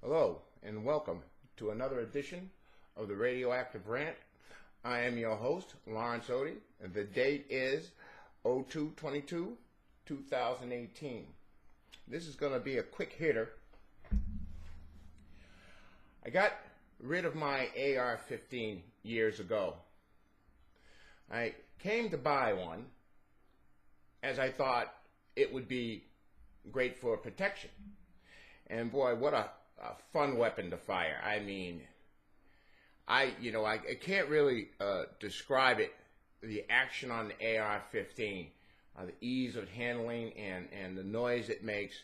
Hello and welcome to another edition of the Radioactive Rant. I am your host, Lawrence Odie, and the date is 02/22/2018. This is going to be a quick hitter. I got rid of my AR-15 years ago. I came to buy one as I thought it would be great for protection. And boy, what a fun weapon to fire. I mean, I can't really describe it, the action on the AR-15, the ease of handling and the noise it makes.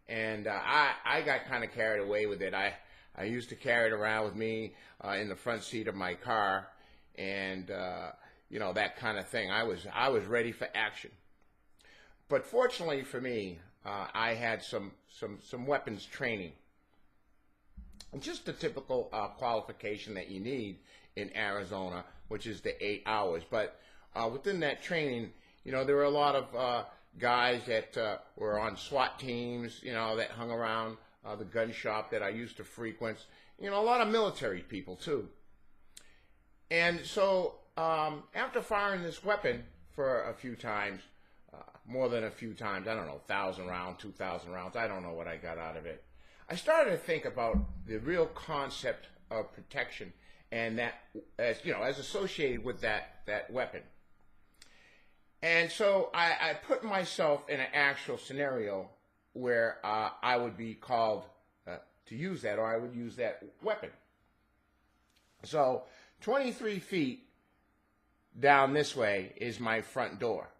And I got kind of carried away with it. I used to carry it around with me in the front seat of my car, and that kind of thing. I was ready for action. But fortunately for me, I had some weapons training. Just the typical qualification that you need in Arizona, which is the 8 hours. But within that training, there were a lot of guys that were on SWAT teams, that hung around the gun shop that I used to frequent. A lot of military people too. And so after firing this weapon for a few times, more than a few times, I don't know, 1,000 rounds, 2,000 rounds, I don't know what I got out of it. I started to think about the real concept of protection and that, as associated with that weapon. And so I put myself in an actual scenario where I would be called to use that, or I would use that weapon. So 23 feet down this way is my front door.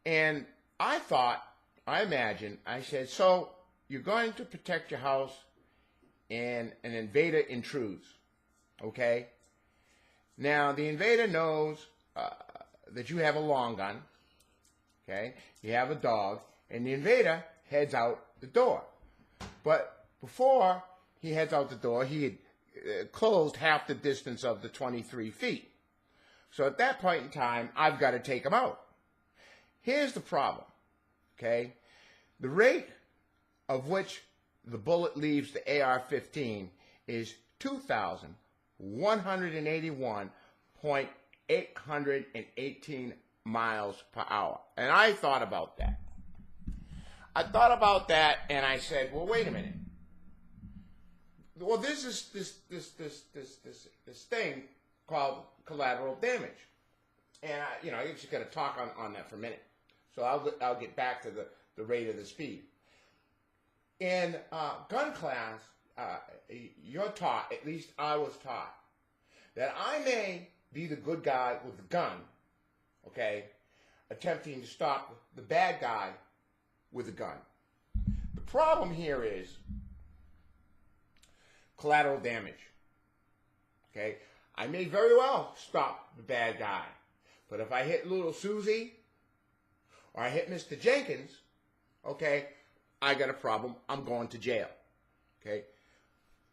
And I said, so you're going to protect your house and an invader intrudes, okay? Now, the invader knows that you have a long gun, okay? You have a dog, and the invader heads out the door. But before he heads out the door, he had closed half the distance of the 23 feet. So at that point in time, I've got to take him out. Here's the problem, okay? The rate of which the bullet leaves the AR-15 is 2,181.818 miles per hour. And I thought about that. And I said, well, wait a minute. Well, this is this thing called collateral damage. And I just got to talk on that for a minute. So I'll get back to the rate of the speed. In gun class, you're taught, at least I was taught, that I may be the good guy with the gun, okay, attempting to stop the bad guy with the gun. The problem here is collateral damage, okay? I may very well stop the bad guy, but if I hit little Susie or I hit Mr. Jenkins, okay, I got a problem. I'm going to jail. Okay?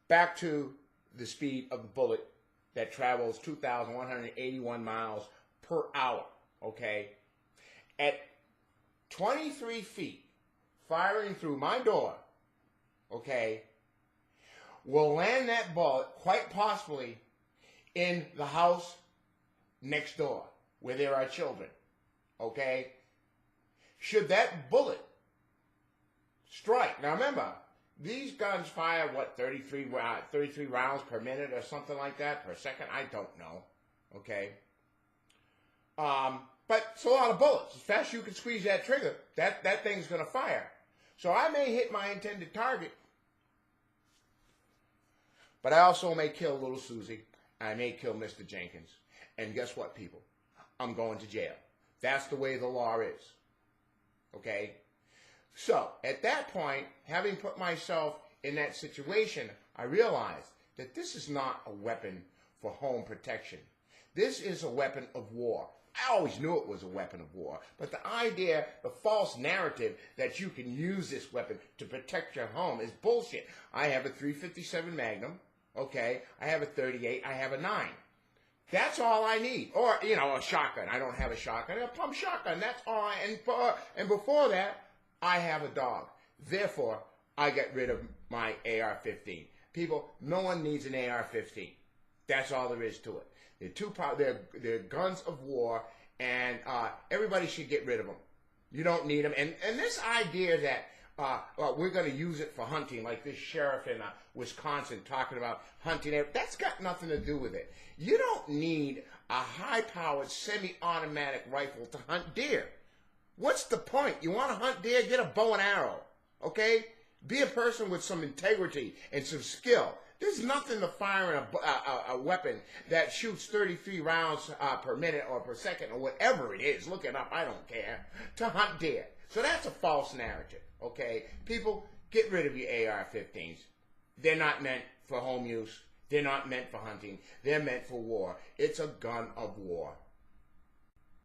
Back to the speed of the bullet that travels 2,181 miles per hour. Okay? At 23 feet, firing through my door, okay, will land that bullet quite possibly in the house next door where there are children. Okay? Should that bullet strike. Now remember, these guns fire, 33 rounds per minute or something like that, per second? I don't know. Okay? But it's a lot of bullets. As fast as you can squeeze that trigger, that thing's going to fire. So I may hit my intended target, but I also may kill little Susie. I may kill Mr. Jenkins. And guess what, people? I'm going to jail. That's the way the law is. Okay? So, at that point, having put myself in that situation, I realized that this is not a weapon for home protection. This is a weapon of war. I always knew it was a weapon of war, but the idea, the false narrative that you can use this weapon to protect your home is bullshit. I have a .357 Magnum, okay? I have a .38, I have a 9. That's all I need. Or, a shotgun. I don't have a shotgun. A pump shotgun. That's all and before that, I have a dog. Therefore, I get rid of my AR-15. People, no one needs an AR-15. That's all there is to it. They're guns of war, and everybody should get rid of them. You don't need them. And this idea that we're going to use it for hunting, like this sheriff in Wisconsin talking about hunting, that's got nothing to do with it. You don't need a high-powered semi-automatic rifle to hunt deer. What's the point? You want to hunt deer? Get a bow and arrow, okay? Be a person with some integrity and some skill. There's nothing to firing a weapon that shoots 33 rounds per minute or per second or whatever it is. Look it up, I don't care, to hunt deer. So that's a false narrative, okay? People, get rid of your AR-15s. They're not meant for home use. They're not meant for hunting. They're meant for war. It's a gun of war.